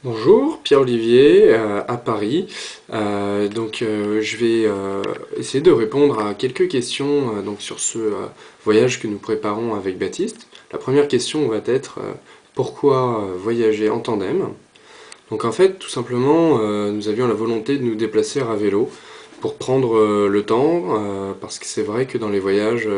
Bonjour, Pierre-Olivier à Paris. Je vais essayer de répondre à quelques questions sur ce voyage que nous préparons avec Baptiste. La première question va être pourquoi voyager en tandem? Donc en fait, tout simplement, nous avions la volonté de nous déplacer à vélo pour prendre le temps, parce que c'est vrai que dans les voyages,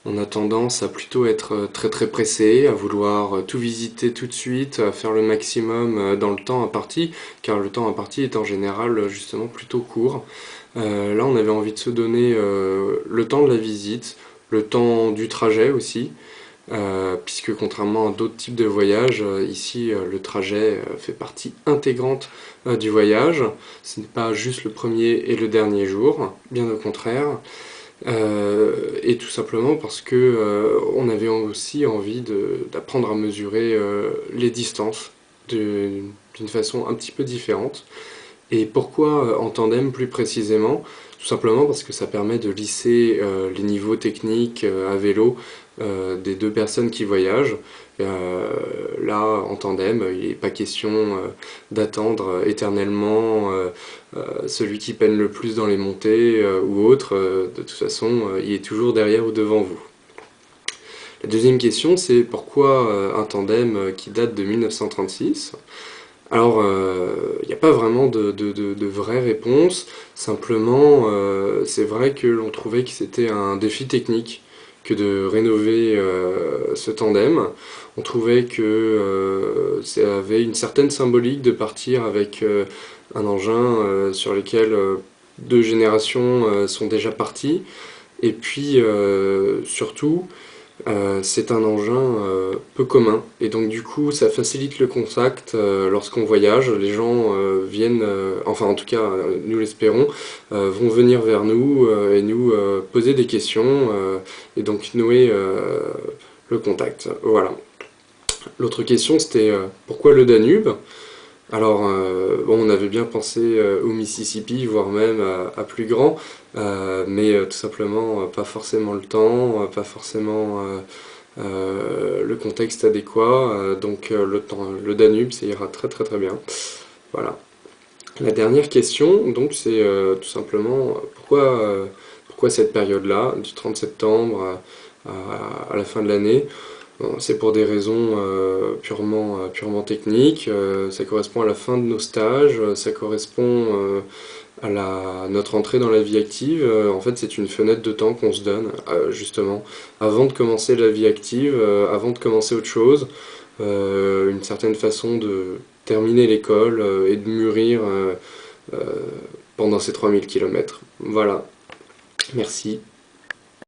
on a tendance à plutôt être très très pressé, à vouloir tout visiter tout de suite, à faire le maximum dans le temps imparti, car le temps imparti est en général justement plutôt court. Là, on avait envie de se donner le temps de la visite, le temps du trajet aussi, puisque contrairement à d'autres types de voyages, ici le trajet fait partie intégrante du voyage. Ce n'est pas juste le premier et le dernier jour, bien au contraire. Et tout simplement parce que on avait aussi envie d'apprendre à mesurer les distances d'une façon un petit peu différente. Et pourquoi en tandem plus précisément? Tout simplement parce que ça permet de lisser les niveaux techniques à vélo des deux personnes qui voyagent. Là, en tandem, il n'est pas question d'attendre éternellement celui qui peine le plus dans les montées ou autre. De toute façon, il est toujours derrière ou devant vous. La deuxième question, c'est pourquoi un tandem qui date de 1936? Alors, il n'y a pas vraiment de vraie réponse, simplement c'est vrai que l'on trouvait que c'était un défi technique que de rénover ce tandem. On trouvait que ça avait une certaine symbolique de partir avec un engin sur lequel deux générations sont déjà parties, et puis surtout c'est un engin peu commun et donc du coup ça facilite le contact lorsqu'on voyage. Les gens viennent, enfin en tout cas nous l'espérons, vont venir vers nous et nous poser des questions et donc nouer le contact. Voilà. L'autre question c'était pourquoi le Danube? Alors, bon, on avait bien pensé au Mississippi, voire même à plus grand, mais tout simplement pas forcément le temps, pas forcément le contexte adéquat, le Danube, ça ira très très très bien. Voilà. La dernière question, donc, c'est tout simplement pourquoi cette période-là, du 30 septembre à la fin de l'année? Bon, c'est pour des raisons purement techniques. Ça correspond à la fin de nos stages, ça correspond notre entrée dans la vie active. En fait, c'est une fenêtre de temps qu'on se donne, justement, avant de commencer la vie active, avant de commencer autre chose, une certaine façon de terminer l'école et de mûrir euh, pendant ces 3000 km. Voilà, merci.